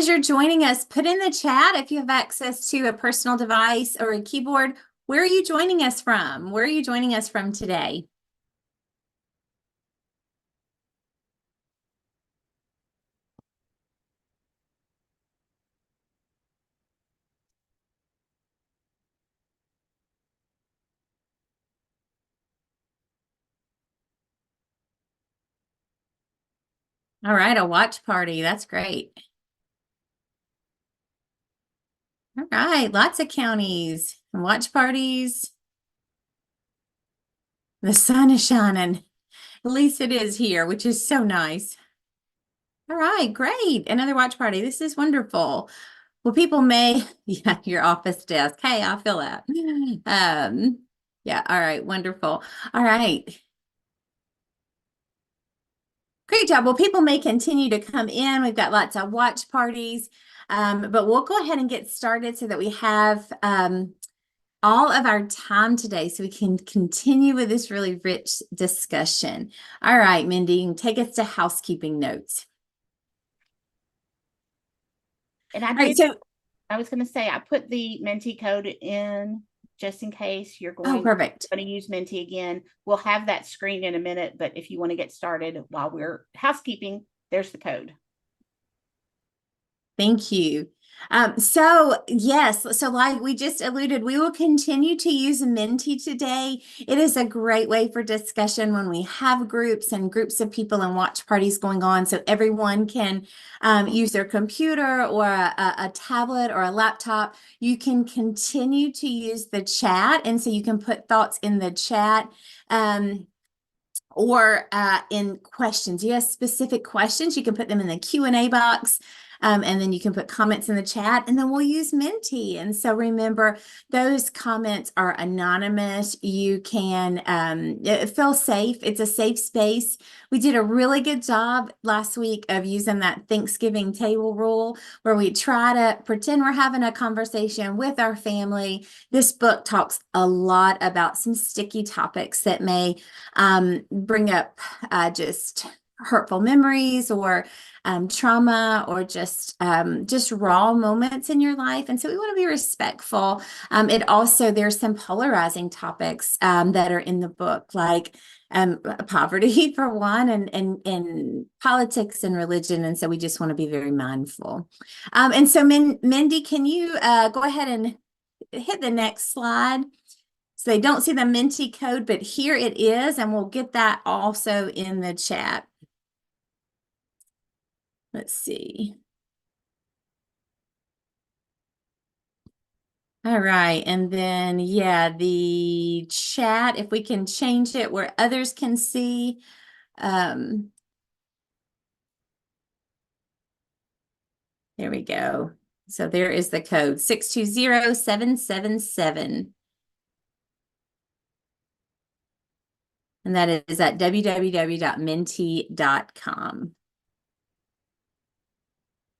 as you're joining us, put in the chat if you have access to a personal device or a keyboard. Where are you joining us from? Where are you joining us from today? All right, a watch party. That's great. All right, lots of counties and watch parties. The sun is shining. At least it is here, which is so nice. All right, great. Another watch party. This is wonderful. Well, people may, yeah, your office desk. Hey, I feel that. Yeah, all right, wonderful. All right. Great job. Well, people may continue to come in. We've got lots of watch parties, but we'll go ahead and get started so that we have all of our time today so we can continue with this really rich discussion. All right, Mindy, take us to housekeeping notes. And All right, so I was going to say, I put the Menti code in just in case you're perfect. going to use Menti again. We'll have that screen in a minute, but if you want to get started while we're housekeeping, there's the code. Thank you. So yes, so like we just alluded, we will continue to use Menti today. It is a great way for discussion when we have groups and groups of people and watch parties going on. So everyone can use their computer or a tablet or a laptop. You can continue to use the chat. And so you can put thoughts in the chat. Or in questions. You have specific questions, you can put them in the Q&A box. And then you can put comments in the chat, and then we'll use Menti. And so remember, those comments are anonymous. You can feel safe. It's a safe space. We did a really good job last week of using that Thanksgiving table rule where we try to pretend we're having a conversation with our family. This book talks a lot about some sticky topics that may bring up just hurtful memories or trauma or just raw moments in your life. And so we want to be respectful. There's some polarizing topics that are in the book, like poverty for one, and politics and religion. And so we just want to be very mindful. And so Mindy, can you go ahead and hit the next slide? So they don't see the Menti code, but here it is, and we'll get that also in the chat. Let's see. All right, and then, yeah, the chat, if we can change it where others can see. There we go. So there is the code, 620777. And that is at www.menti.com.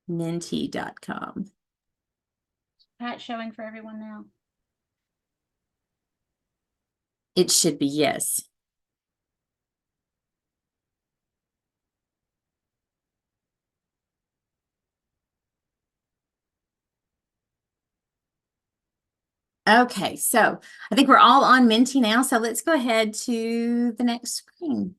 Menti.com. Chat showing for everyone now? It should be, yes. Okay, so I think we're all on Menti now, so let's go ahead to the next screen.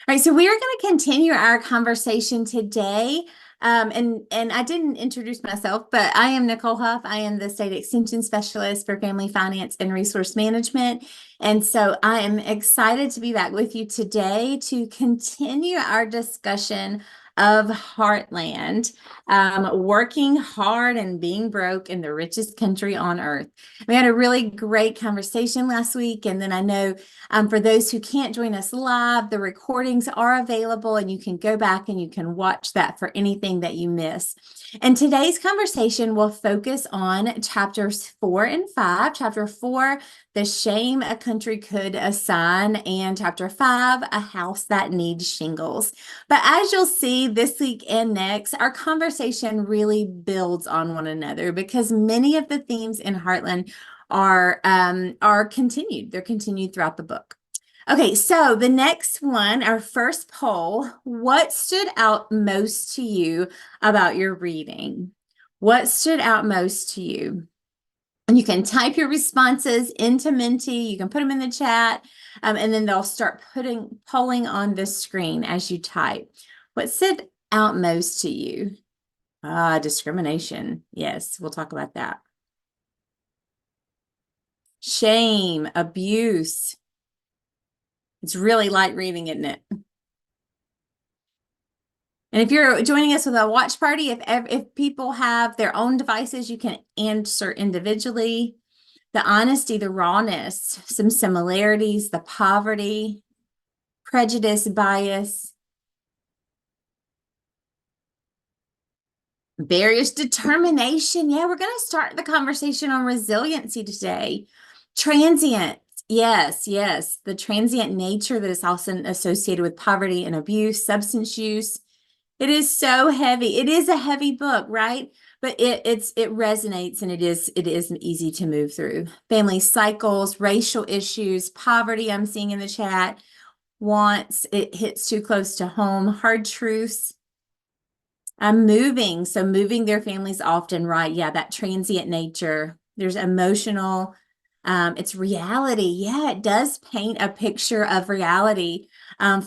All right, so we are going to continue our conversation today. And I didn't introduce myself, but I am Nicole Huff. I am the State Extension Specialist for Family Finance and Resource Management. And so I am excited to be back with you today to continue our discussion of Heartland, working hard and being broke in the richest country on earth. We had a really great conversation last week, and then I know for those who can't join us live, the recordings are available, and you can go back and you can watch that for anything that you miss. And today's conversation will focus on chapters 4 and 5. Chapter 4, the shame a country could assign, and chapter 5, a house that needs shingles. But as you'll see this week and next, our conversation really builds on one another because many of the themes in Heartland are continued. They're continued throughout the book. Okay, so the next one, our first poll, what stood out most to you about your reading? What stood out most to you? And you can type your responses into Menti. You can put them in the chat, and then they'll start polling on the screen as you type. What stood out most to you? Discrimination. Yes, we'll talk about that. Shame, abuse. It's really light reading, isn't it? And if you're joining us with a watch party, if people have their own devices, you can answer individually. The honesty, the rawness, some similarities, the poverty, prejudice, bias, barriers, determination. Yeah, we're going to start the conversation on resiliency today. Transient. Yes, yes. The transient nature that is often associated with poverty and abuse, substance use. It is so heavy. It is a heavy book, right? But it resonates, and it is easy to move through. Family cycles, racial issues, poverty, I'm seeing in the chat, wants, it hits too close to home, hard truths. Moving. So moving their families often, right? Yeah, that transient nature. There's emotional, it's reality. Yeah, it does paint a picture of reality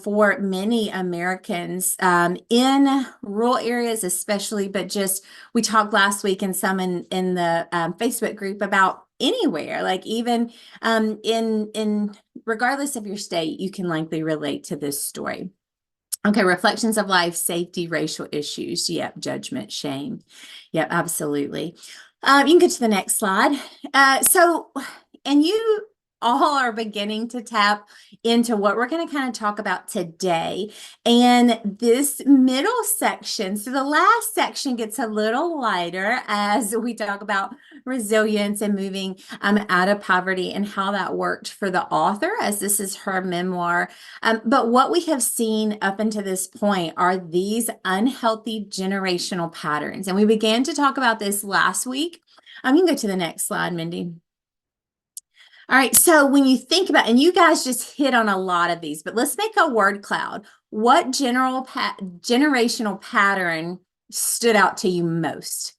for many Americans in rural areas, especially. But just we talked last week and some in the Facebook group about anywhere, like even in regardless of your state, you can likely relate to this story. Okay, reflections of life, safety, racial issues. Yep, judgment, shame. Yep, absolutely. You can go to the next slide. And you all are beginning to tap into what we're going to kind of talk about today. And this middle section, so the last section gets a little lighter as we talk about resilience and moving out of poverty and how that worked for the author, as this is her memoir. But what we have seen up until this point are these unhealthy generational patterns. And we began to talk about this last week. You can go to the next slide, Mindy. All right, so when you think about, and you guys just hit on a lot of these, but let's make a word cloud. What generational pattern stood out to you most?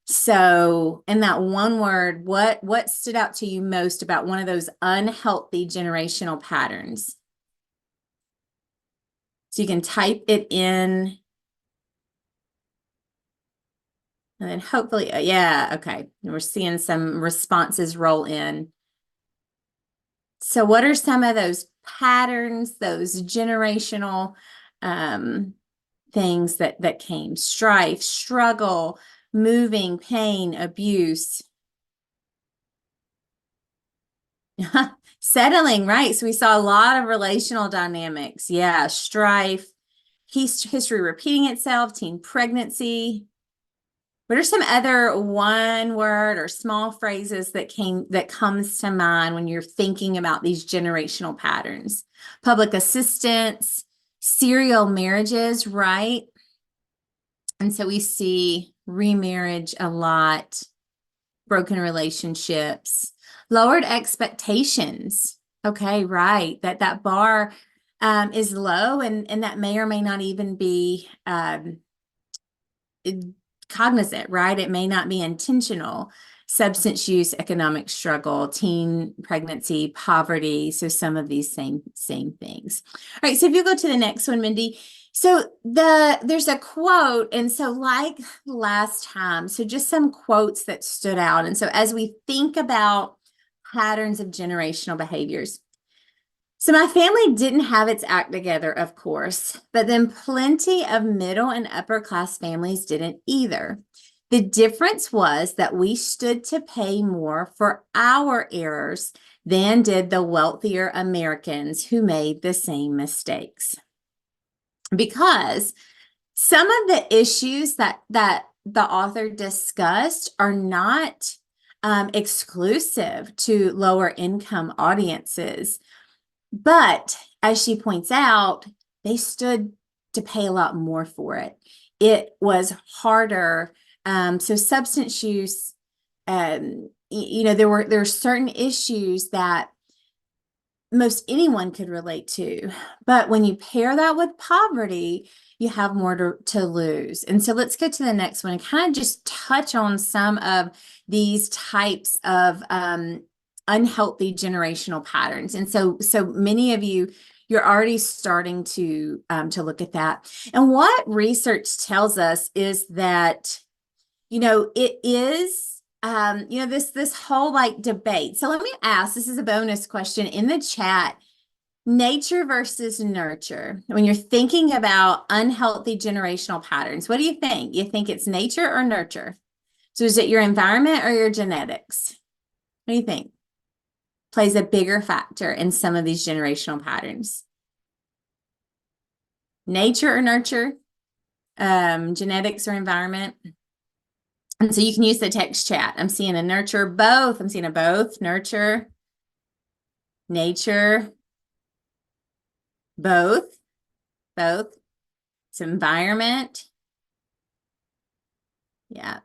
So in that one word, what stood out to you most about one of those unhealthy generational patterns? So you can type it in. And then hopefully, yeah, okay. We're seeing some responses roll in. So what are some of those patterns, those generational things that came? Strife, struggle, moving, pain, abuse. Settling, right? So we saw a lot of relational dynamics. Yeah, strife, history repeating itself, teen pregnancy. What are some other one word or small phrases that comes to mind when you're thinking about these generational patterns? Public assistance, serial marriages, right? And so we see remarriage a lot, broken relationships, lowered expectations. Okay, right. That bar is low, and that may or may not even be cognizant, right? It may not be intentional. Substance use, economic struggle, teen pregnancy, poverty. So some of these same things. All right, so if you go to the next one, Mindy. So there's a quote, and so like last time, so just some quotes that stood out. And so as we think about patterns of generational behaviors, so my family didn't have its act together, of course, but then plenty of middle and upper class families didn't either. The difference was that we stood to pay more for our errors than did the wealthier Americans who made the same mistakes. Because some of the issues that the author discussed are not exclusive to lower income audiences. But as she points out, they stood to pay a lot more for it. It was harder. So substance use, there were certain issues that most anyone could relate to. But when you pair that with poverty, you have more to lose. And so let's go to the next one and kind of just touch on some of these types of unhealthy generational patterns. And so many of you, you're already starting to look at that. And what research tells us is that, it is this whole like debate. So let me ask, this is a bonus question in the chat. Nature versus nurture. When you're thinking about unhealthy generational patterns, what do you think? You think it's nature or nurture? So is it your environment or your genetics? What do you think plays a bigger factor in some of these generational patterns? Nature or nurture? Genetics or environment? And so you can use the text chat. I'm seeing a nurture, both. I'm seeing a both, nurture, nature, both. It's environment. Yeah.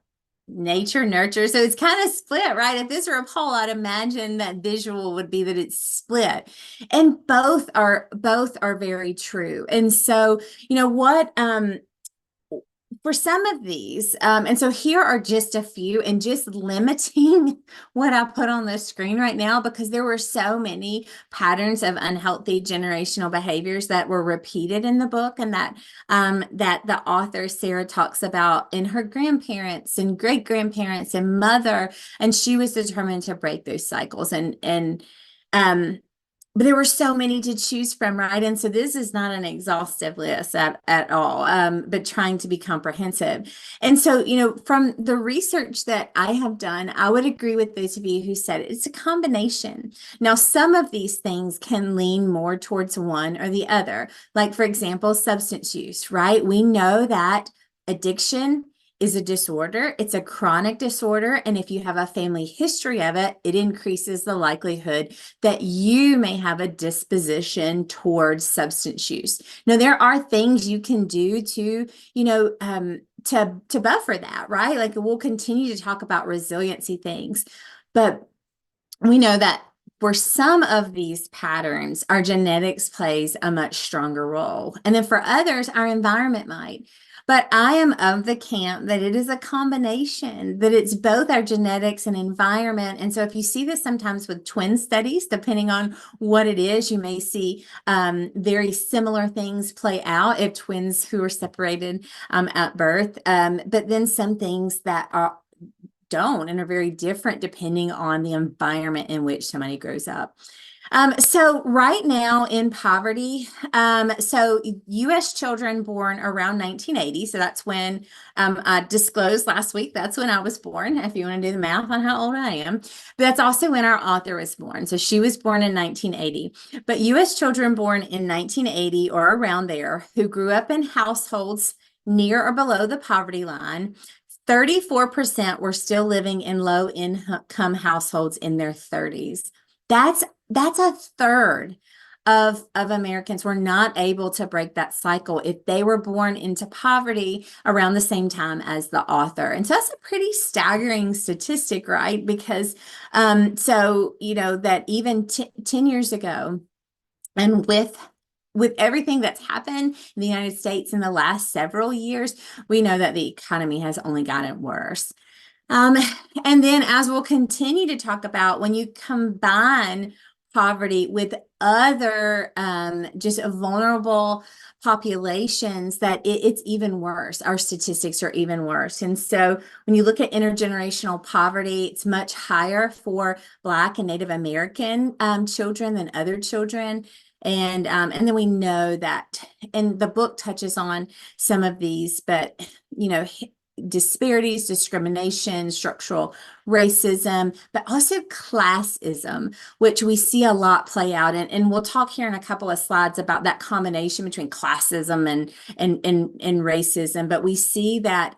Nature, nurture. So it's kind of split, right? If this were a poll, I'd imagine that visual would be that it's split. And both are very true. And so, what for some of these, and so here are just a few, and just limiting what I put on the screen right now, because there were so many patterns of unhealthy generational behaviors that were repeated in the book, and that the author Sarah talks about in her grandparents and great grandparents and mother, and she was determined to break those cycles. But there were so many to choose from, right? And so this is not an exhaustive list at all, but trying to be comprehensive. And so, from the research that I have done, I would agree with those of you who said it's a combination. Now, some of these things can lean more towards one or the other. Like, for example, substance use, right? We know that addiction is a disorder. It's a chronic disorder. And if you have a family history of it, it increases the likelihood that you may have a disposition towards substance use. Now, there are things you can do to, to buffer that, right? Like, we'll continue to talk about resiliency things, but we know that for some of these patterns, our genetics plays a much stronger role. And then for others, our environment might. But I am of the camp that it is a combination, that it's both our genetics and environment. And so if you see this sometimes with twin studies, depending on what it is, you may see very similar things play out if twins who are separated at birth. But then some things that don't and are very different depending on the environment in which somebody grows up. So right now in poverty, so U.S. children born around 1980, so that's when I disclosed last week, that's when I was born, if you want to do the math on how old I am. But that's also when our author was born. So she was born in 1980. But U.S. children born in 1980 or around there who grew up in households near or below the poverty line, 34% were still living in low income households in their 30s. That's a third of Americans were not able to break that cycle if they were born into poverty around the same time as the author. And so that's a pretty staggering statistic, right? Because that even 10 years ago, and with everything that's happened in the United States in the last several years, we know that the economy has only gotten worse. And then, as we'll continue to talk about, when you combine poverty with other just vulnerable populations, that it's even worse. Our statistics are even worse. And so when you look at intergenerational poverty, it's much higher for Black and Native American children than other children. And then we know that, and the book touches on some of these, but disparities, discrimination, structural racism, but also classism, which we see a lot play out. And we'll talk here in a couple of slides about that combination between classism and racism. But we see that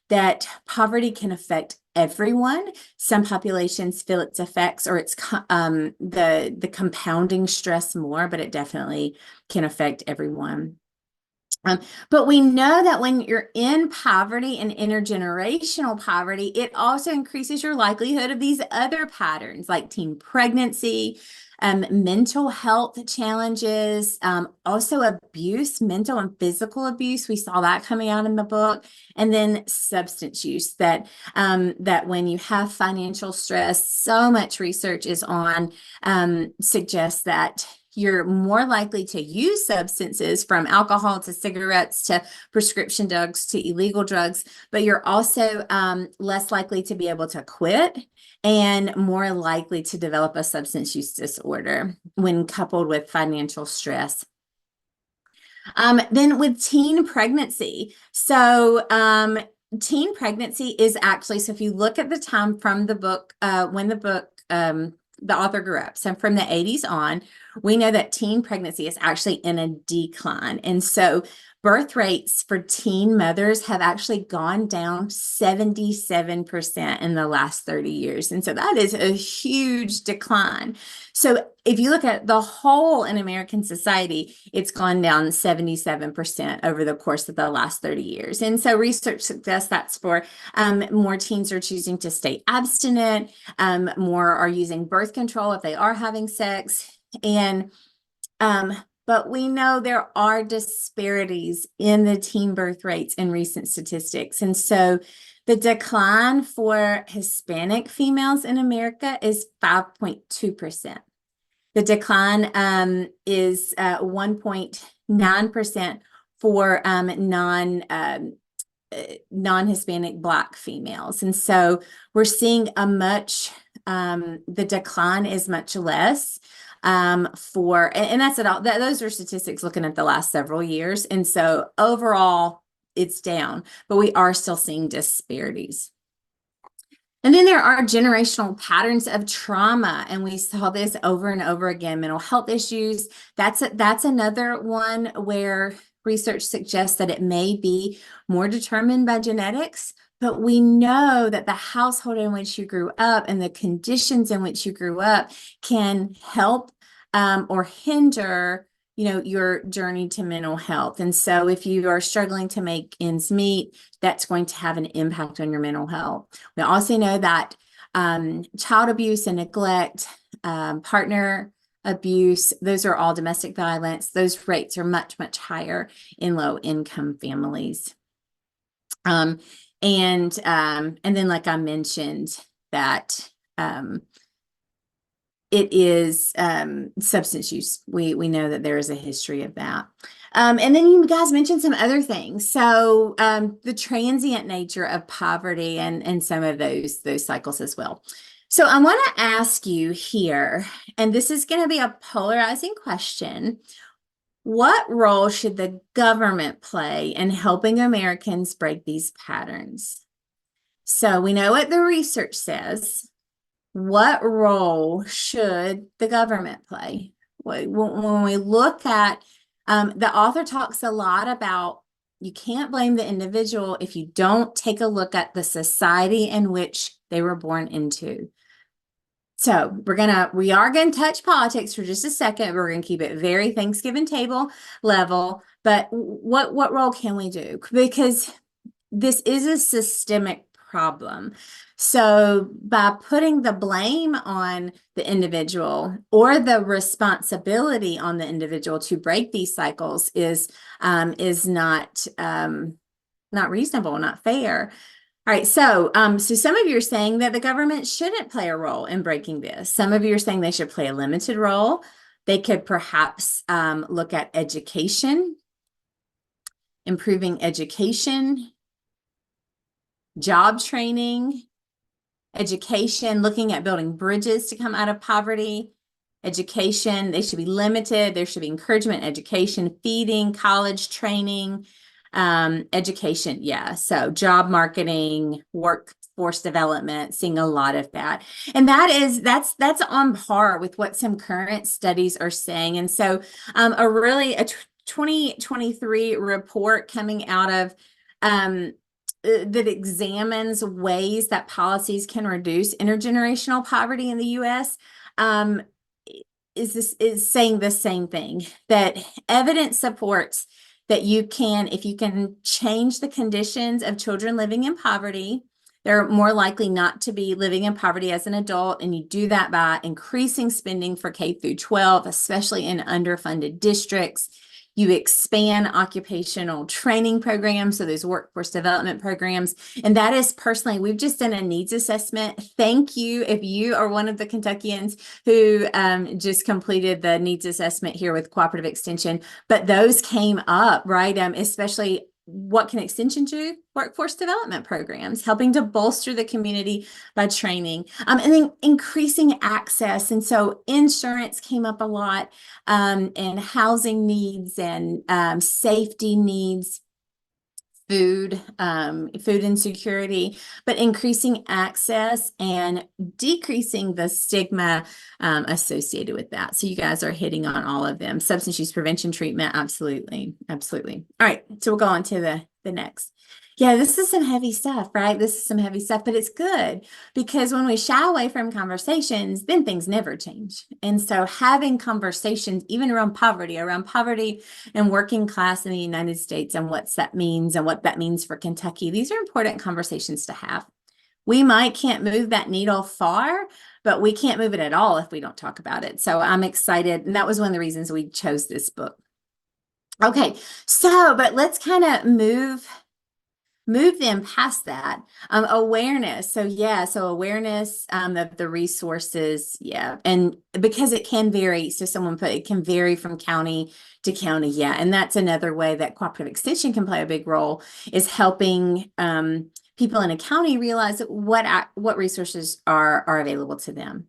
that poverty can affect everyone. Some populations feel its effects, or it's the compounding stress more, but it definitely can affect everyone. But we know that when you're in poverty and intergenerational poverty, it also increases your likelihood of these other patterns like teen pregnancy, mental health challenges, also abuse, mental and physical abuse. We saw that coming out in the book. And then substance use, that when you have financial stress, so much research is on, suggests that you're more likely to use substances, from alcohol to cigarettes to prescription drugs to illegal drugs, but you're also less likely to be able to quit and more likely to develop a substance use disorder when coupled with financial stress. Then with teen pregnancy. So teen pregnancy is actually, so if you look at the time from the book, when the book, the author grew up, so from the 80s on, we know that teen pregnancy is actually in a decline. And so birth rates for teen mothers have actually gone down 77% in the last 30 years. And so that is a huge decline. So if you look at the whole in American society, it's gone down 77% over the course of the last 30 years. And so research suggests that's for more teens are choosing to stay abstinent, more are using birth control if they are having sex. And but we know there are disparities in the teen birth rates in recent statistics. And so the decline for Hispanic females in America is 5.2%. The decline is 1.9% for non-Hispanic Black females. And so we're seeing the decline is much less. And that's it all. Those are statistics looking at the last several years. And so overall, it's down, but we are still seeing disparities. And then there are generational patterns of trauma, and we saw this over and over again. Mental health issues. That's another one where research suggests that it may be more determined by genetics. But we know that the household in which you grew up and the conditions in which you grew up can help or hinder, your journey to mental health. And so if you are struggling to make ends meet, that's going to have an impact on your mental health. We also know that child abuse and neglect, partner abuse, those are all domestic violence. Those rates are much, much higher in low-income families. And then, like I mentioned, that it is substance use. We know that there is a history of that. And then you guys mentioned some other things. So the transient nature of poverty and some of those cycles as well. So I want to ask you here, and this is going to be a polarizing question. What role should the government play in helping Americans break these patterns? So we know what the research says. What role should the government play? When we look at, the author talks a lot about you can't blame the individual if you don't take a look at the society in which they were born into. So we are going to touch politics for just a second. We're going to keep it very Thanksgiving table level. But what role can we do? Because this is a systemic problem. So by putting the blame on the individual or the responsibility on the individual to break these cycles is not reasonable, not fair. All right, so some of you are saying that the government shouldn't play a role in breaking this. Some of you are saying they should play a limited role. They could perhaps look at education, improving education, job training, education, looking at building bridges to come out of poverty. Education, they should be limited. There should be encouragement, education, feeding, college training, education. Yeah. So job marketing, workforce development, seeing a lot of that. And that's on par with what some current studies are saying. And so a 2023 report coming out of that examines ways that policies can reduce intergenerational poverty in the U.S. Is saying the same thing, that evidence supports that if you can change the conditions of children living in poverty, They're more likely not to be living in poverty as an adult, and you do that by increasing spending for K through 12, especially in underfunded districts. You expand occupational training programs, so those workforce development programs. And that is personally, we've just done a needs assessment. Thank you if you are one of the Kentuckians who just completed the needs assessment here with Cooperative Extension. But those came up, right? Especially what can Extension do? Workforce development programs, helping to bolster the community by training, and then increasing access. And so insurance came up a lot, and housing needs and safety needs, food insecurity, but increasing access and decreasing the stigma associated with that. So you guys are hitting on all of them. Substance use prevention treatment, absolutely, absolutely. All right, so we'll go on to the next. Yeah, this is some heavy stuff, right? This is some heavy stuff, but it's good because when we shy away from conversations, then things never change. And so having conversations, even around poverty and working class in the United States and what that means and what that means for Kentucky, these are important conversations to have. We can't move that needle far, but we can't move it at all if we don't talk about it. So I'm excited. And that was one of the reasons we chose this book. Okay, but let's kind of move them past that. Awareness. So awareness of the resources. Yeah. And because it can vary. So someone put, it can vary from county to county. Yeah. And that's another way that Cooperative Extension can play a big role, is helping people in a county realize what resources are available to them.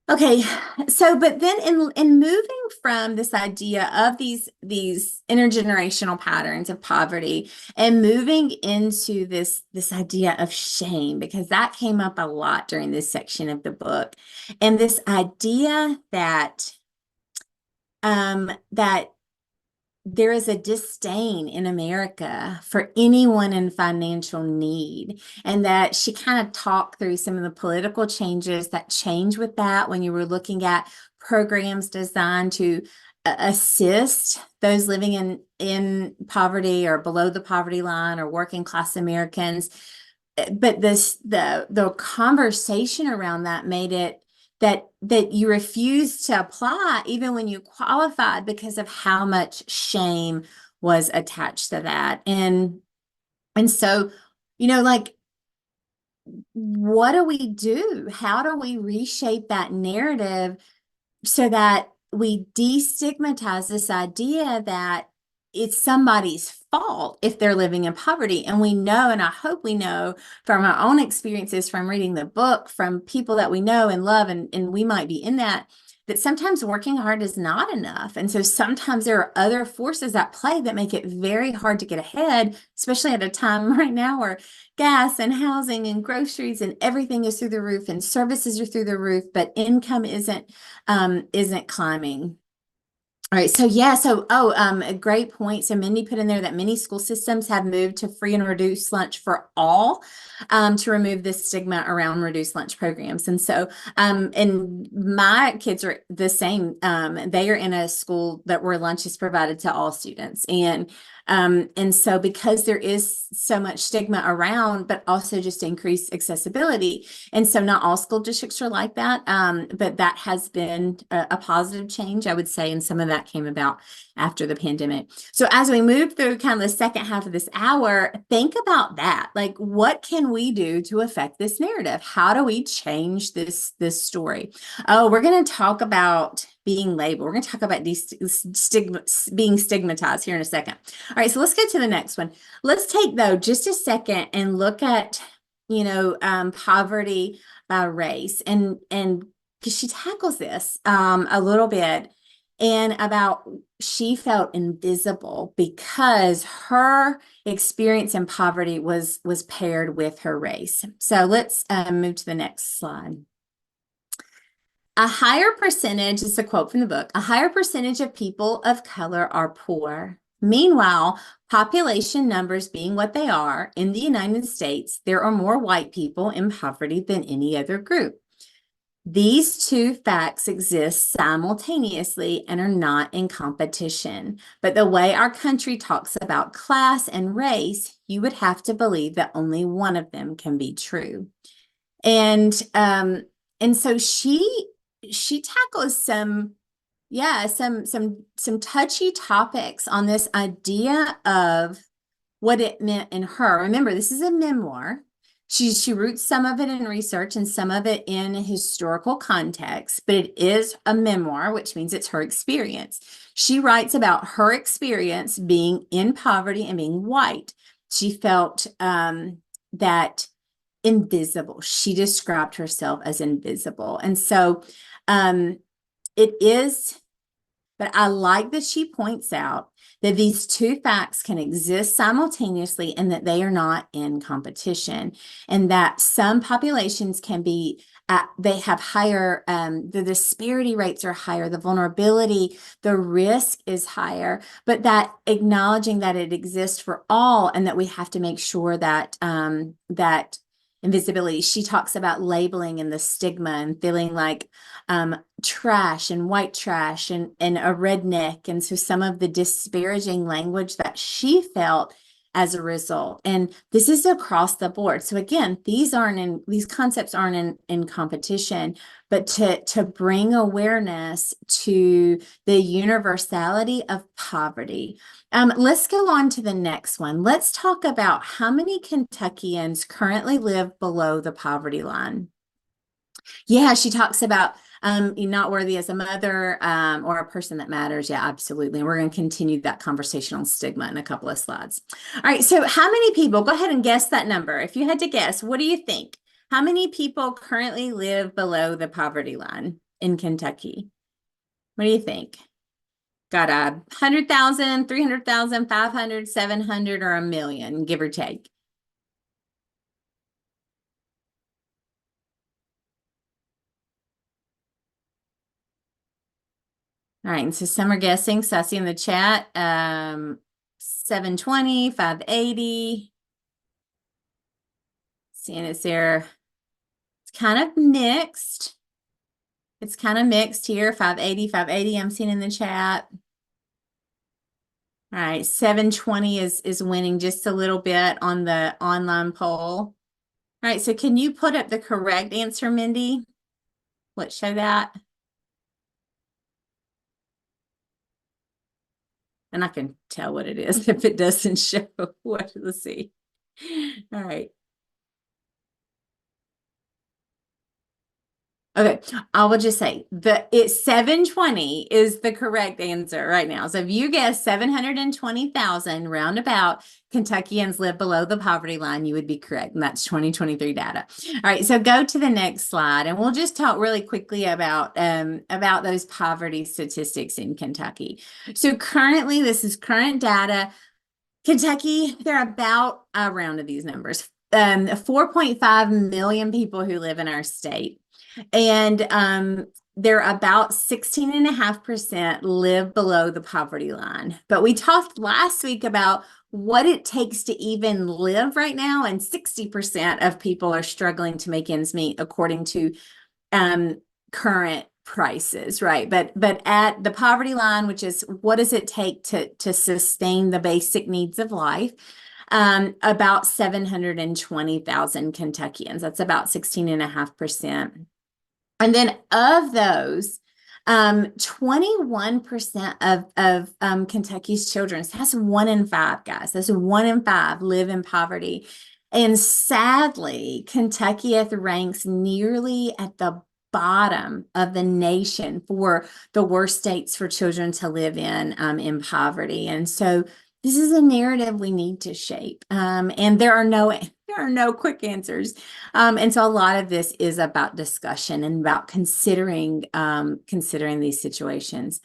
Okay, so but then in moving from this idea of these intergenerational patterns of poverty and moving into this idea of shame, because that came up a lot during this section of the book, and this idea that that there is a disdain in America for anyone in financial need, and that she kind of talked through some of the political changes that change with that when you were looking at programs designed to assist those living in poverty or below the poverty line or working class Americans. But the conversation around that made it that you refused to apply even when you qualified because of how much shame was attached to that. And so, like, what do we do? How do we reshape that narrative so that we destigmatize this idea that it's somebody's fault if they're living in poverty? And we know, and I hope we know from our own experiences, from reading the book, from people that we know and love, and we might be in that sometimes working hard is not enough. And so sometimes there are other forces at play that make it very hard to get ahead, especially at a time right now where gas and housing and groceries and everything is through the roof and services are through the roof, but income isn't climbing. All right, a great point. So Mindy put in there that many school systems have moved to free and reduced lunch for all, to remove this stigma around reduced lunch programs. And so, and my kids are the same. They are in a school where lunch is provided to all students. And so because there is so much stigma around, but also just increased accessibility. And so not all school districts are like that, but that has been a positive change, I would say, and some of that came about after the pandemic. So as we move through kind of the second half of this hour, think about that. Like, what can we do to affect this narrative? How do we change this story? Oh, we're going to talk about being labeled. We're going to talk about being stigmatized here in a second. All right, so let's get to the next one. Let's take, though, just a second and look at, poverty by race. And because she tackles this a little bit, and about she felt invisible because her experience in poverty was paired with her race. So let's move to the next slide. A higher percentage, this is a quote from the book, a higher percentage of people of color are poor. Meanwhile, population numbers being what they are, in the United States, there are more white people in poverty than any other group. These two facts exist simultaneously and are not in competition. But the way our country talks about class and race you would have to believe that only one of them can be true. And so she tackles some touchy topics on this idea of what it meant in her. Remember, this is a memoir. She roots some of it in research and some of it in historical context, but it is a memoir, which means it's her experience. She writes about her experience being in poverty and being white. She felt that invisible. She described herself as invisible. And so it is, but I like that she points out that these two facts can exist simultaneously and that they are not in competition, and that some populations can be, they have higher, the disparity rates are higher, the vulnerability, the risk is higher, but that acknowledging that it exists for all and that we have to make sure that, that invisibility. She talks about labeling and the stigma and feeling like trash and white trash and a redneck. And so some of the disparaging language that she felt as a result. And this is across the board. So again, these concepts aren't in competition, but to bring awareness to the universality of poverty. Let's go on to the next one. Let's talk about how many Kentuckians currently live below the poverty line. Yeah, she talks about you're not worthy as a mother or a person that matters. Yeah, absolutely. And we're going to continue that conversation on stigma in a couple of slides. All right, so how many people, go ahead and guess that number. If you had to guess, what do you think? How many people currently live below the poverty line in Kentucky? What do you think? Got 100,000, 300,000, 500, 700, or 1,000,000, give or take? All right, and so some are guessing. So I see in the chat, 720, 580. Seeing it's there. It's kind of mixed. It's kind of mixed here. 580, 580. I'm seeing in the chat. All right, 720 is winning just a little bit on the online poll. All right, so can you put up the correct answer, Mindy? Let's show that. And I can tell what it is if it doesn't show. What, let's see. All right. Okay, I will just say it's 720 is the correct answer right now. So if you guess 720,000 roundabout Kentuckians live below the poverty line, you would be correct. And that's 2023 data. All right, so go to the next slide and we'll just talk really quickly about those poverty statistics in Kentucky. So currently, this is current data. Kentucky, they're about, I rounded these numbers, 4.5 million people who live in our state. And they're about 16.5% live below the poverty line. But we talked last week about what it takes to even live right now, and 60% of people are struggling to make ends meet according to current prices, right? But at the poverty line, which is what does it take to sustain the basic needs of life, about 720,000 Kentuckians. That's about 16.5%. And then of those, 21% of Kentucky's children, so that's 1 in 5, guys. That's 1 in 5 live in poverty. And sadly, Kentucky ranks nearly at the bottom of the nation for the worst states for children to live in poverty. And so this is a narrative we need to shape. And there are no quick answers. And so a lot of this is about discussion and about considering these situations.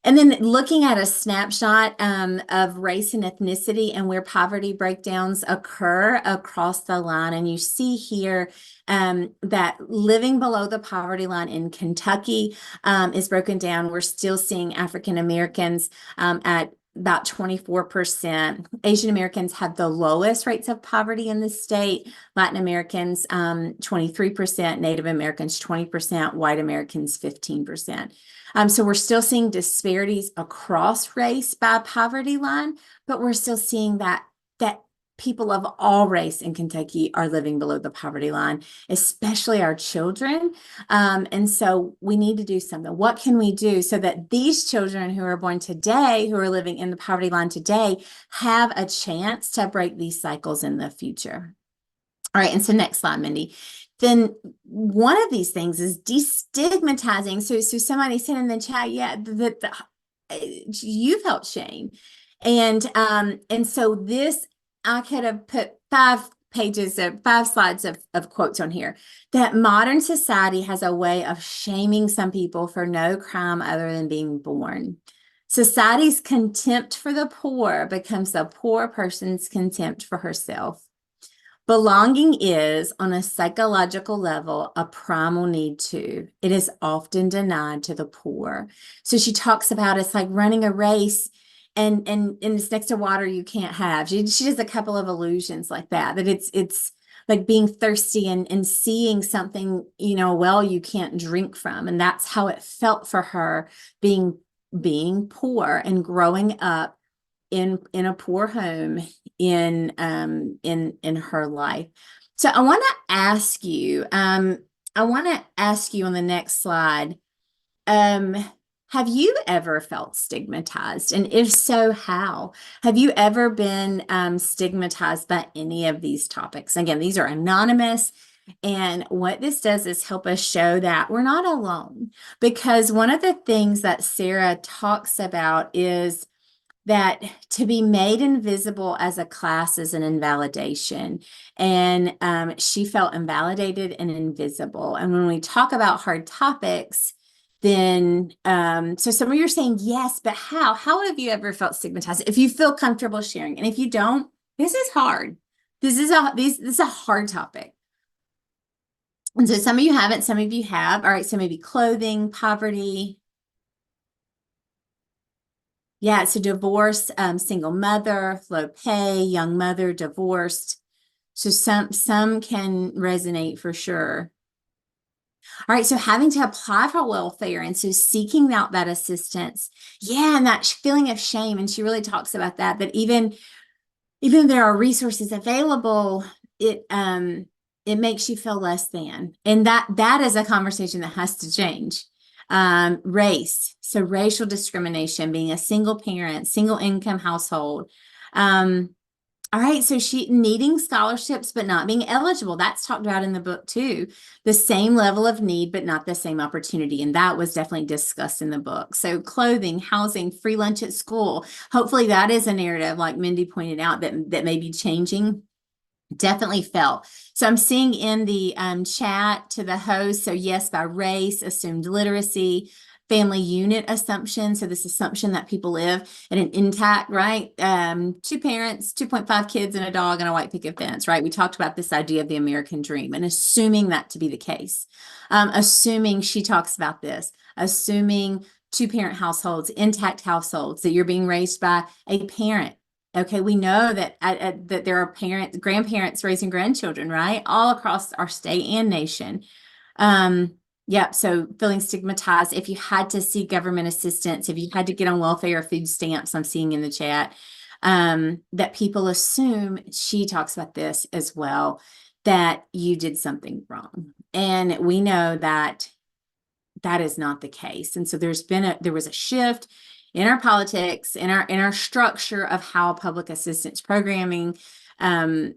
And then looking at a snapshot of race and ethnicity and where poverty breakdowns occur across the line. And you see here that living below the poverty line in Kentucky is broken down. We're still seeing African Americans at about 24%. Asian Americans have the lowest rates of poverty in the state. Latin Americans, 23%, Native Americans, 20%, white Americans, 15%. So we're still seeing disparities across race by poverty line, but we're still seeing that people of all race in Kentucky are living below the poverty line, especially our children. And so we need to do something. What can we do so that these children who are born today, who are living in the poverty line today, have a chance to break these cycles in the future? All right, and so next slide, Mindy. Then one of these things is destigmatizing. So somebody said in the chat, yeah, that you felt shame. And so this, I could have put 5 slides of quotes on here, that modern society has a way of shaming some people for no crime other than being born. Society's contempt for the poor becomes the poor person's contempt for herself. Belonging is, on a psychological level, a primal need too. It is often denied to the poor. So she talks about it's like running a race and it's next to water you can't have. She does a couple of allusions like that it's like being thirsty and seeing something, a well you can't drink from. And that's how it felt for her being poor and growing up in a poor home in her life. So I want to ask you on the next slide, have you ever felt stigmatized? And if so, how? Have you ever been stigmatized by any of these topics? Again, these are anonymous. And what this does is help us show that we're not alone. Because one of the things that Sarah talks about is that to be made invisible as a class is an invalidation. And she felt invalidated and invisible. And when we talk about hard topics, then, so some of you are saying yes, but how? How have you ever felt stigmatized? If you feel comfortable sharing, and if you don't, this is hard. This is a hard topic. And so some of you haven't, some of you have. All right, so maybe clothing, poverty. Yeah, so divorce, single mother, low pay, young mother, divorced. So some can resonate for sure. All right, so having to apply for welfare and so seeking out that assistance. Yeah, and that feeling of shame. And she really talks about that even if there are resources available, it makes you feel less than. And that is a conversation that has to change. Race, so racial discrimination, being a single parent, single income household. All right, so she needing scholarships but not being eligible. That's talked about in the book too. The same level of need but not the same opportunity, and that was definitely discussed in the book. So clothing, housing, free lunch at school. Hopefully that is a narrative, like Mindy pointed out, that may be changing. Definitely felt. So I'm seeing in the chat to the host, so yes, by race, assumed literacy, family unit assumption. So this assumption that people live in an intact, right? 2 parents, 2.5 kids and a dog and a white picket fence, right? We talked about this idea of the American dream and assuming that to be the case. Assuming she talks about this, assuming 2-parent households, intact households, that you're being raised by a parent. Okay, we know that that there are grandparents raising grandchildren, right? All across our state and nation. Yep, so feeling stigmatized. If you had to seek government assistance, if you had to get on welfare or food stamps, I'm seeing in the chat, that people assume, she talks about this as well, that you did something wrong. And we know that that is not the case. And so there was a shift in our politics, in our structure of how public assistance programming, and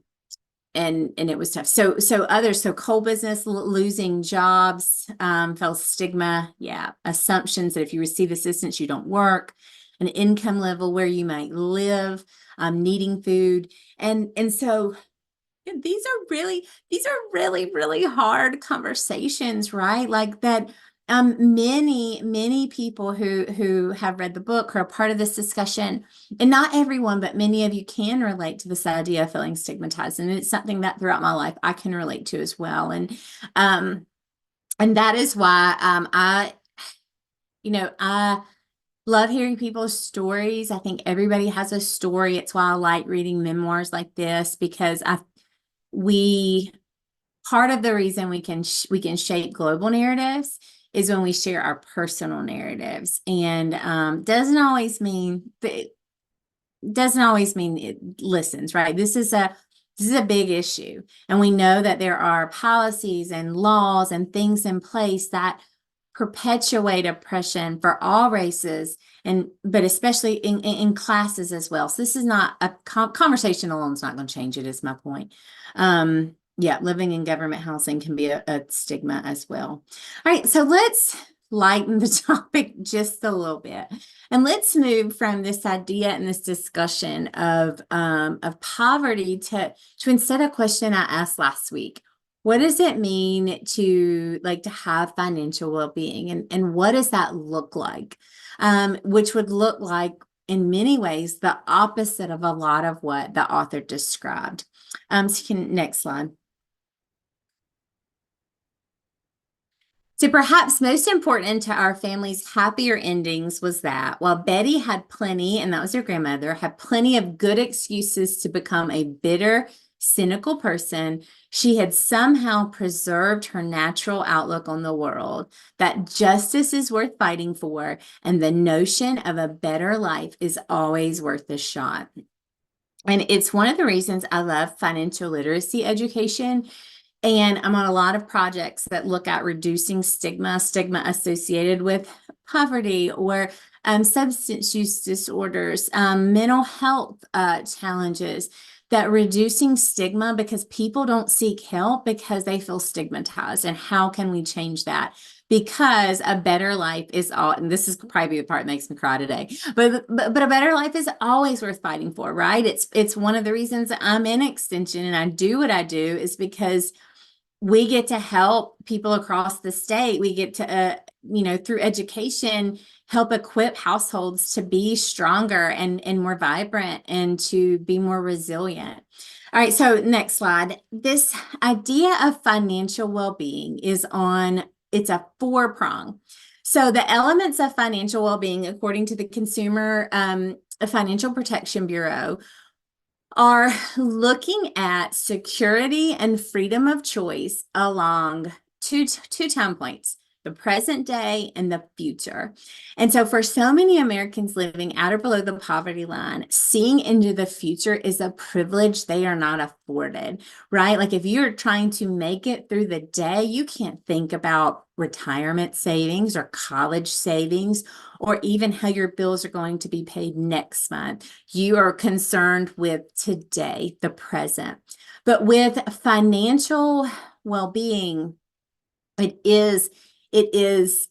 it was tough. So coal business losing jobs, felt stigma. Yeah, assumptions that if you receive assistance, you don't work, an income level where you might live, needing food, and so these are really hard conversations, right? Like that. Many people who have read the book or are part of this discussion, and not everyone, but many of you can relate to this idea of feeling stigmatized. And it's something that throughout my life I can relate to as well. And that is why I love hearing people's stories. I think everybody has a story. It's why I like reading memoirs like this, because part of the reason we can shape global narratives is when we share our personal narratives, and doesn't always mean that doesn't always mean it listens, right? This is a big issue. And we know that there are policies and laws and things in place that perpetuate oppression for all races, but especially in classes as well. So this is not a conversation alone is not going to change it, is my point. Yeah, living in government housing can be a stigma as well. All right, so let's lighten the topic just a little bit. And let's move from this idea and this discussion of poverty to instead a question I asked last week. What does it mean to have financial well-being, and what does that look like? Which would look like in many ways the opposite of a lot of what the author described. Next slide. So perhaps most important to our family's happier endings was that while Betty had plenty, and that was her grandmother, had plenty of good excuses to become a bitter, cynical person, she had somehow preserved her natural outlook on the world, that justice is worth fighting for, and the notion of a better life is always worth a shot. And it's one of the reasons I love financial literacy education. And I'm on a lot of projects that look at reducing stigma associated with poverty or substance use disorders, mental health challenges, that reducing stigma because people don't seek help because they feel stigmatized. And how can we change that? Because a better life is all, and this is probably the part that makes me cry today, but a better life is always worth fighting for, right? It's one of the reasons I'm in Extension and I do what I do is because we get to help people across the state. We get to, through education, help equip households to be stronger and more vibrant and to be more resilient. All right, so next slide. This idea of financial well-being it's a 4-prong. So the elements of financial well-being, according to the Consumer Financial Protection Bureau, are looking at security and freedom of choice along two time points, the present day and the future. And so for so many Americans living at or below the poverty line, seeing into the future is a privilege they are not afforded, right? Like if you're trying to make it through the day, you can't think about retirement savings or college savings or even how your bills are going to be paid next month. You are concerned with today, the present. But with financial well-being, it is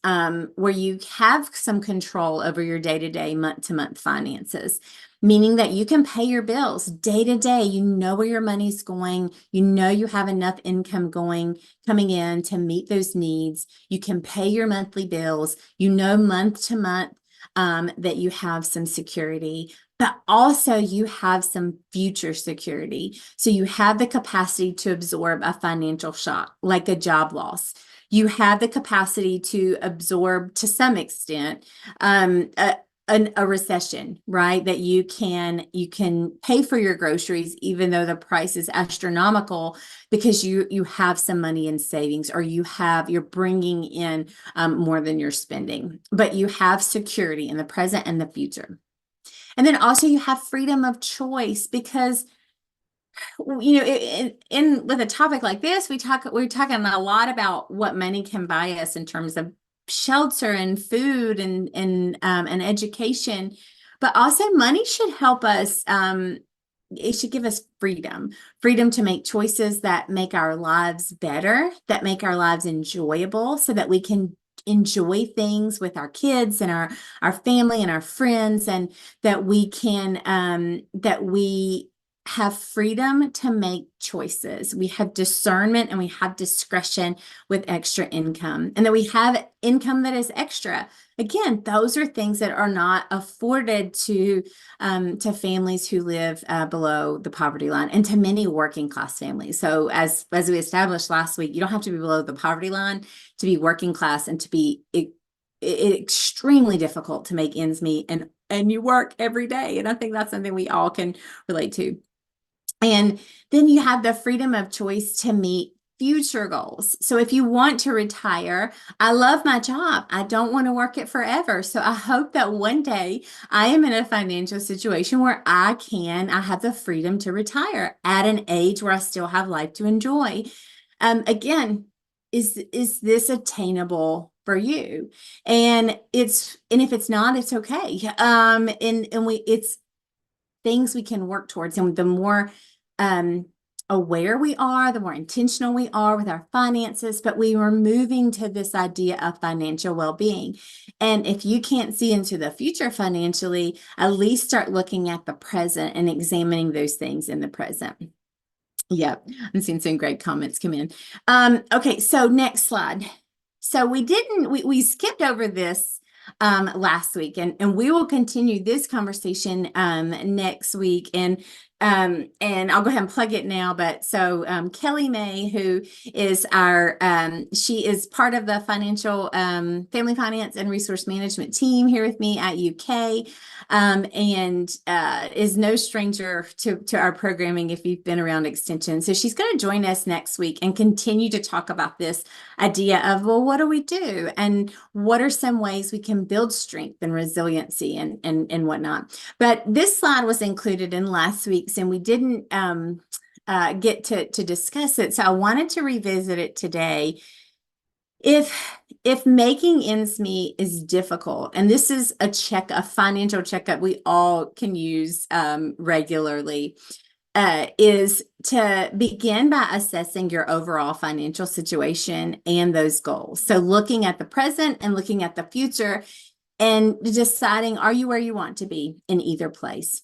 where you have some control over your day-to-day, month-to-month finances, meaning that you can pay your bills day to day. You know where your money's going. You know you have enough income coming in to meet those needs. You can pay your monthly bills. You know month to month that you have some security, but also you have some future security. So you have the capacity to absorb a financial shock, like a job loss. You have the capacity to absorb, to some extent, a recession, right? That you can pay for your groceries, even though the price is astronomical, because you have some money in savings, or you're bringing in more than you're spending, but you have security in the present and the future. And then also you have freedom of choice, because in with a topic like this, we're talking a lot about what money can buy us in terms of shelter and food and education, but also money should help us. It should give us freedom to make choices that make our lives better, that make our lives enjoyable, so that we can enjoy things with our kids and our family and our friends, and that we have freedom to make choices. We have discernment and we have discretion with extra income, and that we have income that is extra. Again, those are things that are not afforded to families who live below the poverty line, and to many working class families. So as we established last week, you don't have to be below the poverty line to be working class and to be extremely difficult to make ends meet, and you work every day. And I think that's something we all can relate to. And then you have the freedom of choice to meet future goals. So if you want to retire, I love my job. I don't want to work it forever. So I hope that one day I am in a financial situation where I have the freedom to retire at an age where I still have life to enjoy. Again, is this attainable for you? And if it's not, it's okay. It's things we can work towards. And the more aware we are, the more intentional we are with our finances, but we are moving to this idea of financial well-being. And if you can't see into the future financially, at least start looking at the present and examining those things in the present. Yep, I'm seeing some great comments come in. Okay, so next slide. So we skipped over this last week, and we will continue this conversation next week. And I'll go ahead and plug it now. But so Kelly May, who is she is part of the financial family finance and resource management team here with me at UK, and is no stranger to our programming if you've been around Extension. So she's going to join us next week and continue to talk about this idea of, well, what do we do? And what are some ways we can build strength and resiliency and whatnot? But this slide was included in last week's, and we didn't get to discuss it. So I wanted to revisit it today. If making ends meet is difficult, and this is a financial checkup we all can use regularly, is to begin by assessing your overall financial situation and those goals. So looking at the present and looking at the future and deciding, are you where you want to be in either place?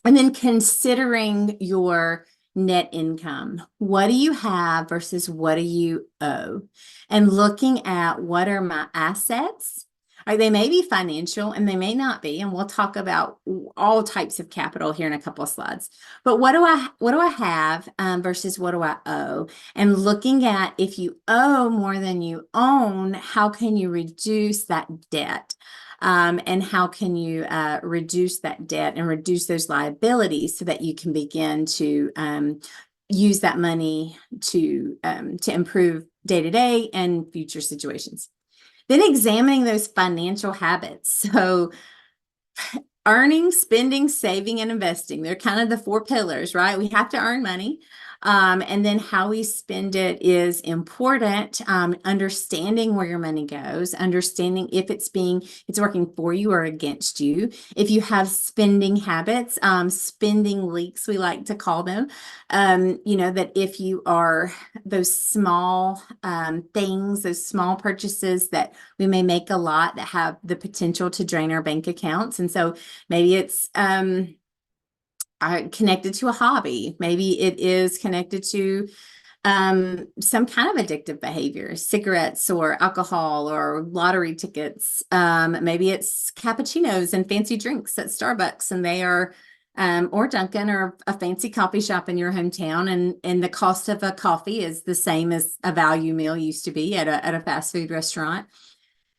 And then considering your net income. What do you have versus what do you owe? And looking at, what are my assets? They may be financial and they may not be, and we'll talk about all types of capital here in a couple of slides. But what do I have versus what do I owe? And looking at, if you owe more than you own, how can you reduce that debt? And how can you reduce that debt and reduce those liabilities so that you can begin to use that money to improve day-to-day and future situations. Then examining those financial habits. So earning, spending, saving, and investing. They're kind of the four pillars, right? We have to earn money. And then how we spend it is important. Understanding where your money goes, understanding if it's working for you or against you. If you have spending habits, spending leaks, we like to call them, that if you are those small things, those small purchases that we may make a lot that have the potential to drain our bank accounts. And so maybe it's connected to a hobby. Maybe it is connected to some kind of addictive behavior, cigarettes or alcohol or lottery tickets. Maybe it's cappuccinos and fancy drinks at Starbucks, and they are, or Dunkin' or a fancy coffee shop in your hometown. And the cost of a coffee is the same as a value meal used to be at a fast food restaurant.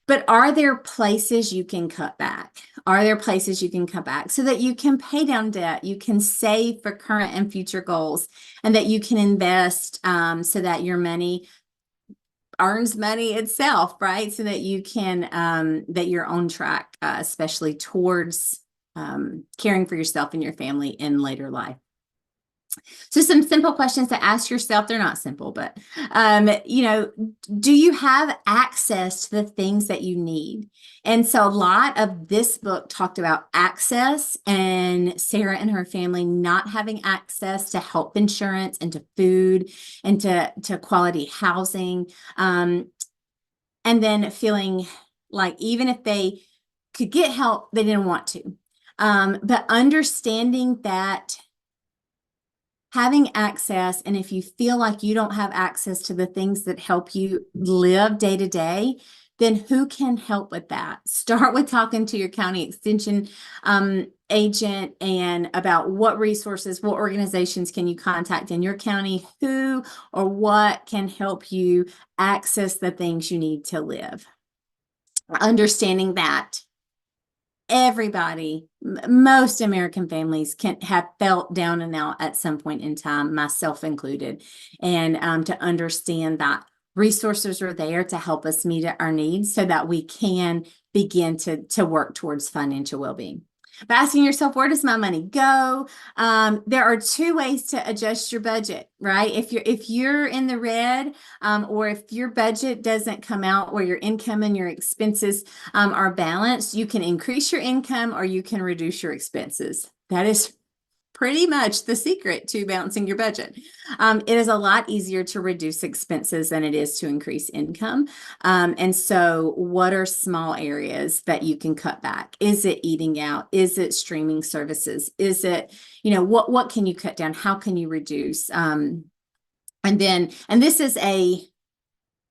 But are there places you can cut back? Are there places you can cut back so that you can pay down debt, you can save for current and future goals, and that you can invest so that your money earns money itself, right? So that you can, that you're on track, especially towards caring for yourself and your family in later life. So some simple questions to ask yourself. They're not simple, but, do you have access to the things that you need? And so a lot of this book talked about access and Sarah and her family not having access to health insurance and to food and to quality housing. And then feeling like even if they could get help, they didn't want to. But understanding that having access, and if you feel like you don't have access to the things that help you live day to day, then who can help with that? Start with talking to your county extension agent and about what resources, what organizations can you contact in your county, who or what can help you access the things you need to live. Understanding that everybody, most American families can have felt down and out at some point in time, myself included. And to understand that resources are there to help us meet our needs so that we can begin to work towards financial well-being. But asking yourself, where does my money go? There are two ways to adjust your budget, right? If you're in the red, or if your budget doesn't come out where your income and your expenses are balanced, you can increase your income or you can reduce your expenses. That is pretty much the secret to balancing your budget. It is a lot easier to reduce expenses than it is to increase income. And so what are small areas that you can cut back? Is it eating out? Is it streaming services? Is it, what can you cut down? How can you reduce? And this is a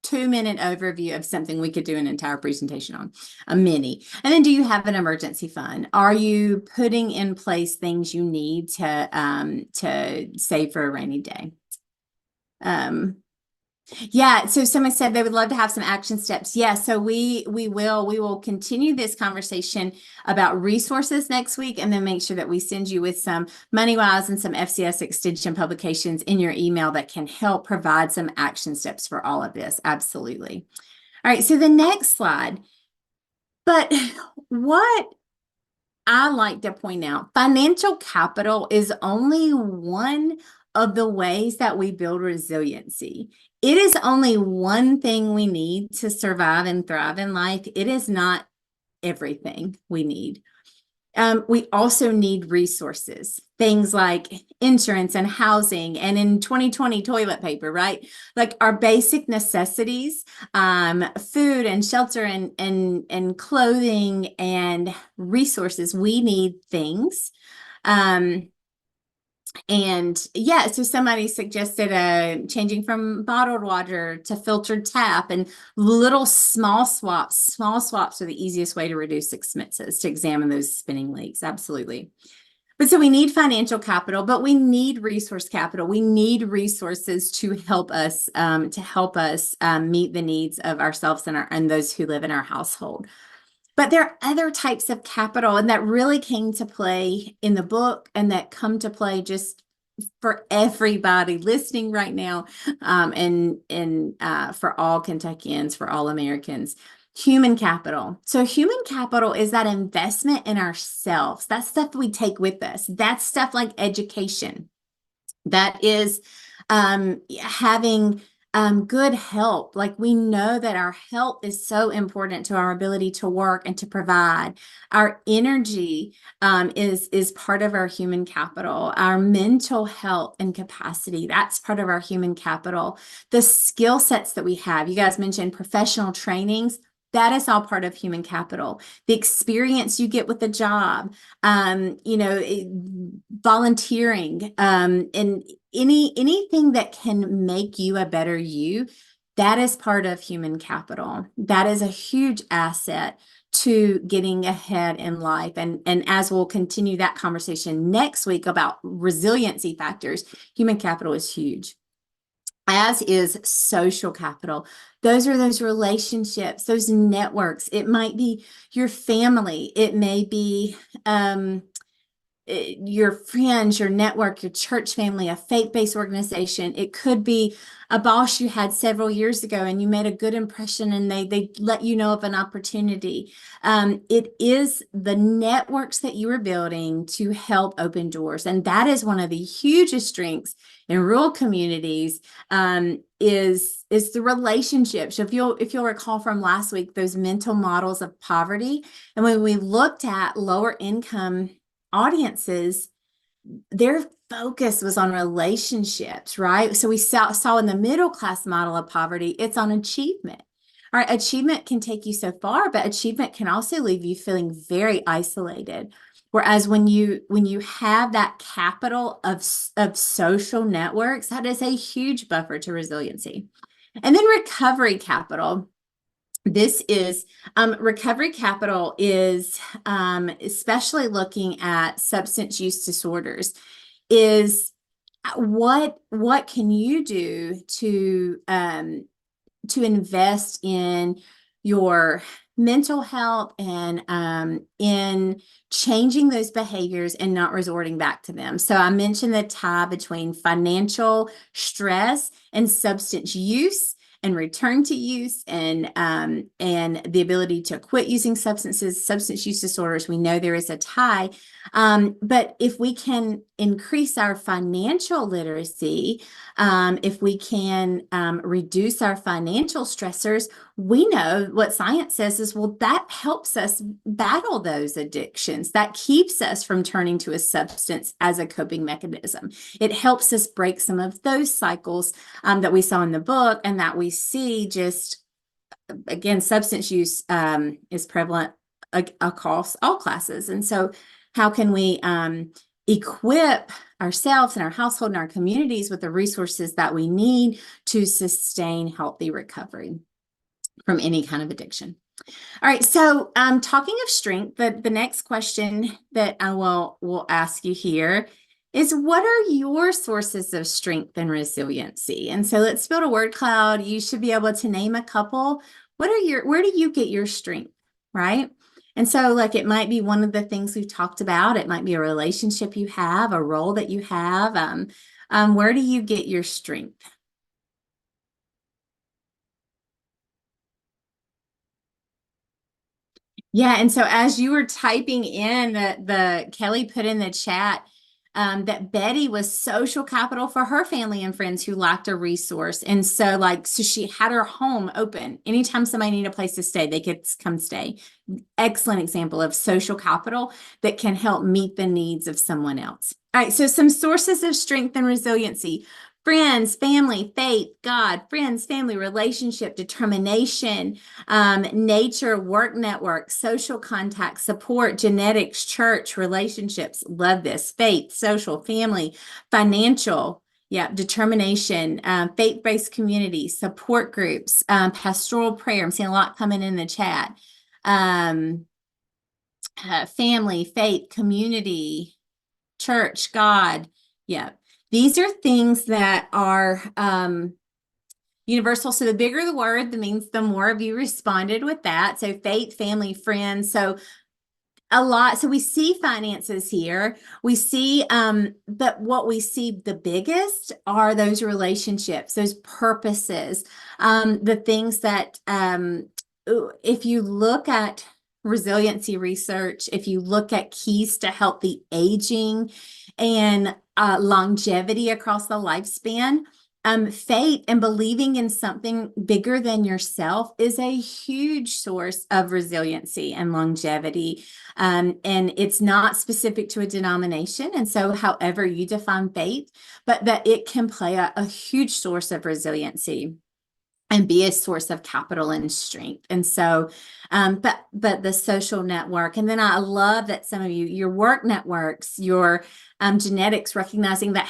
2-minute overview of something we could do an entire presentation on, a mini. And then, do you have an emergency fund? Are you putting in place things you need to save for a rainy day? Yeah, so someone said they would love to have some action steps. Yeah, so we will continue this conversation about resources next week, and then make sure that we send you with some MoneyWise and some FCS extension publications in your email that can help provide some action steps for all of this. Absolutely. All right, so the next slide. But what I like to point out, financial capital is only one of the ways that we build resiliency. It is only one thing we need to survive and thrive in life. It is not everything we need. We also need resources, things like insurance and housing, and in 2020, toilet paper, right? Like our basic necessities, food and shelter and clothing and resources. We need things. And yeah, so somebody suggested changing from bottled water to filtered tap, and little small swaps. Small swaps are the easiest way to reduce expenses, to examine those spinning leaks. Absolutely. But so we need financial capital, but we need resource capital. We need resources to help us meet the needs of ourselves and those who live in our household. But there are other types of capital, and that really came to play in the book, and that come to play just for everybody listening right now, and for all Kentuckians, for all Americans. Human capital. So human capital is that investment in ourselves. That's stuff we take with us. That's stuff like education. That is having good health. Like, we know that our health is so important to our ability to work and to provide. Our energy is part of our human capital. Our mental health and capacity, that's part of our human capital. The skill sets that we have, you guys mentioned professional trainings. That is all part of human capital. The experience you get with the job, volunteering, and anything that can make you a better you, that is part of human capital. That is a huge asset to getting ahead in life. And as we'll continue that conversation next week about resiliency factors, human capital is huge. As is social capital. Those are those relationships, those networks. It might be your family. It may be your friends, your network, your church family, a faith-based organization. It could be a boss you had several years ago and you made a good impression and they let you know of an opportunity. It is the networks that you are building to help open doors. And that is one of the hugest strengths in rural communities, is the relationships. If you'll recall from last week, those mental models of poverty. And when we looked at lower income audiences, their focus was on relationships, right? So we saw in the middle class model of poverty, it's on achievement. All right, achievement can take you so far, but achievement can also leave you feeling very isolated. Whereas when you have that capital of social networks, that is a huge buffer to resiliency. And then recovery capital. This is recovery capital is especially looking at substance use disorders, is what can you do to invest in your mental health and in changing those behaviors and not resorting back to them. So I mentioned the tie between financial stress and substance use and return to use and the ability to quit using substances, substance use disorders. We know there is a tie. But if we can increase our financial literacy, if we can reduce our financial stressors, we know what science says is, well, that helps us battle those addictions. That keeps us from turning to a substance as a coping mechanism. It helps us break some of those cycles that we saw in the book and that we see just, again, substance use is prevalent across all classes. And so how can we equip ourselves and our household and our communities with the resources that we need to sustain healthy recovery from any kind of addiction? All right, so talking of strength, the next question that I will ask you here is, what are your sources of strength and resiliency? And so let's build a word cloud. You should be able to name a couple. Where do you get your strength, right? And so like it might be one of the things we've talked about. It might be a relationship you have, a role that you have. Where do you get your strength? Yeah, and so as you were typing in, the Kelly put in the chat that Betty was social capital for her family and friends who lacked a resource. And so she had her home open. Anytime somebody needed a place to stay, they could come stay. Excellent example of social capital that can help meet the needs of someone else. All right, so some sources of strength and resiliency: friends, family, faith, God, friends, family, relationship, determination, nature, work network, social contact, support, genetics, church, relationships. Love this. Faith, social, family, financial. Yeah, determination, faith-based community, support groups, pastoral prayer. I'm seeing a lot coming in the chat. Family, faith, community, church, God. Yeah. These are things that are universal. So the bigger the word, that means the more of you responded with that. So faith, family, friends. So a lot. So we see finances here. We see, but what we see the biggest are those relationships, those purposes, the things that, if you look at resiliency research, if you look at keys to healthy aging and longevity across the lifespan, faith and believing in something bigger than yourself is a huge source of resiliency and longevity. And it's not specific to a denomination. And so however you define faith, but that it can play a huge source of resiliency and be a source of capital and strength. And so, but the social network, and then I love that some of you, your work networks, your genetics, recognizing that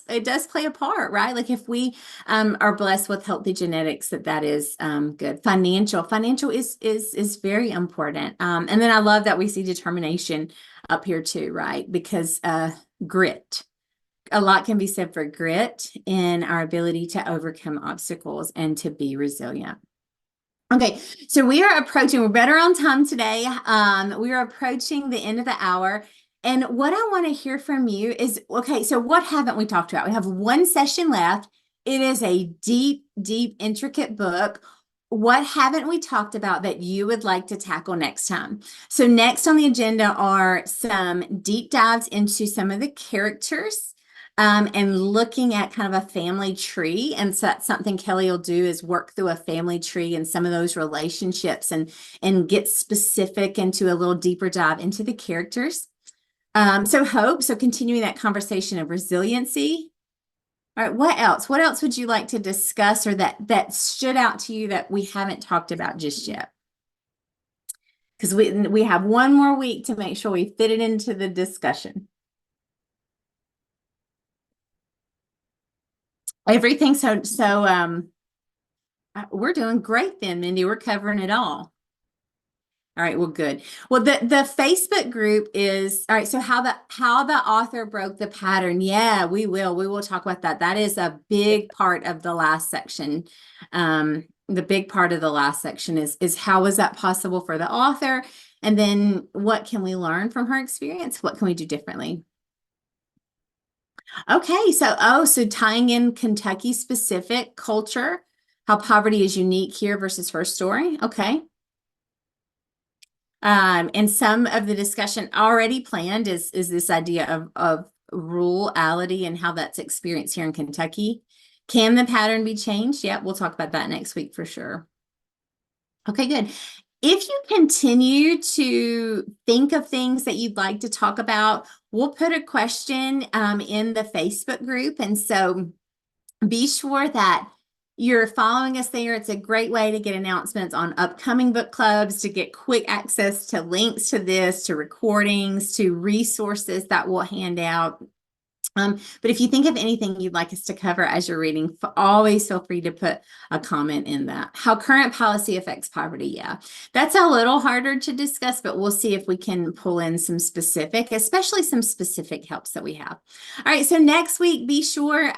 it does play a part, right? Like if we are blessed with healthy genetics, that is good. Financial is very important. And then I love that we see determination up here too, right? Because grit. A lot can be said for grit in our ability to overcome obstacles and to be resilient. Okay, so we're better on time today. We are approaching the end of the hour. And what I want to hear from you is, okay, so what haven't we talked about? We have one session left. It is a deep, deep, intricate book. What haven't we talked about that you would like to tackle next time? So next on the agenda are some deep dives into some of the characters. And looking at kind of a family tree. And so that's something Kelly will do, is work through a family tree and some of those relationships and get specific into a little deeper dive into the characters. So continuing that conversation of resiliency. All right, what else? What else would you like to discuss or that stood out to you that we haven't talked about just yet? Because we have one more week to make sure we fit it into the discussion. Everything. So we're doing great then, Mindy. We're covering it all. All right, well, good. Well, the Facebook group is, all right, so how the author broke the pattern. Yeah, we will talk about that. That is a big part of the last section. the big part of the last section is how was that possible for the author? And then what can we learn from her experience? What can we do differently? Okay, so tying in Kentucky specific culture, how poverty is unique here versus her story. Okay. And some of the discussion already planned is this idea of rurality and how that's experienced here in Kentucky. Can the pattern be changed? Yeah, we'll talk about that next week for sure. Okay, good. If you continue to think of things that you'd like to talk about, we'll put a question in the Facebook group. And so be sure that you're following us there. It's a great way to get announcements on upcoming book clubs, to get quick access to links to this, to recordings, to resources that we'll hand out. But if you think of anything you'd like us to cover as you're reading, always feel free to put a comment in that. How current policy affects poverty. Yeah, that's a little harder to discuss, but we'll see if we can pull in some specific, especially some specific helps that we have. All right, so next week, be sure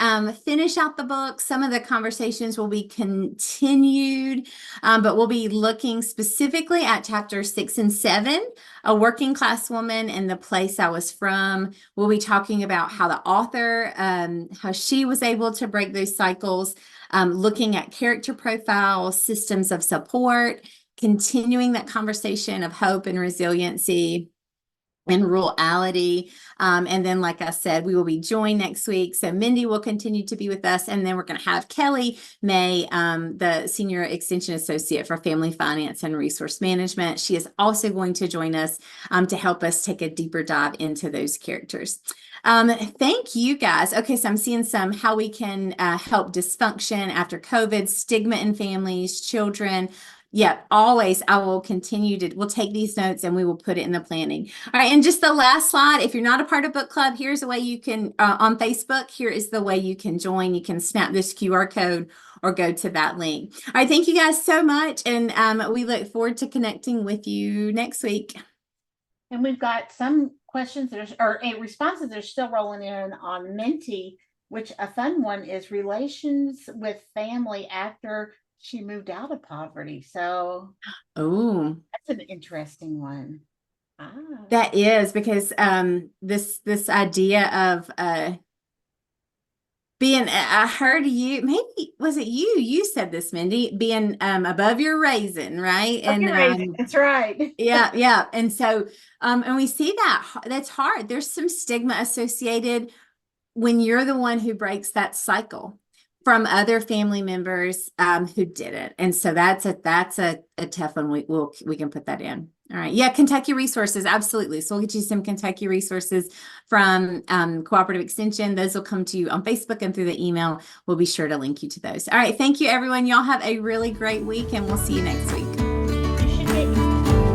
finish out the book. Some of the conversations will be continued, but we'll be looking specifically at chapters 6 and 7, a working class woman and the place I was from. We'll be talking about how the author, how she was able to break those cycles, looking at character profiles, systems of support, continuing that conversation of hope and resiliency and rurality. And then, like I said, we will be joined next week. So Mindy will continue to be with us. And then we're going to have Kelly May, the Senior Extension Associate for Family Finance and Resource Management. She is also going to join us to help us take a deeper dive into those characters. Thank you guys. Okay, so I'm seeing some how we can help dysfunction after COVID, stigma in families, children. Yeah, always. I will continue to, we'll take these notes and we will put it in the planning. All right. And just the last slide, if you're not a part of book club, here's a way you can, on Facebook, here is the way you can join. You can snap this QR code or go to that link. All right. Thank you guys so much. And we look forward to connecting with you next week. And we've got some questions or responses that are still rolling in on Menti, which a fun one is relations with family after she moved out of poverty. So that's an interesting one. That is because this idea of being, I heard you, maybe was it you said this, Mindy, being above your raisin, right? That's right. Yeah. And so and we see that's hard. There's some stigma associated when you're the one who breaks that cycle from other family members who did it. And so that's a tough one. We can put that in. All right. Yeah, Kentucky resources. Absolutely. So we'll get you some Kentucky resources from Cooperative Extension. Those will come to you on Facebook and through the email. We'll be sure to link you to those. All right. Thank you, everyone. Y'all have a really great week and we'll see you next week. You should get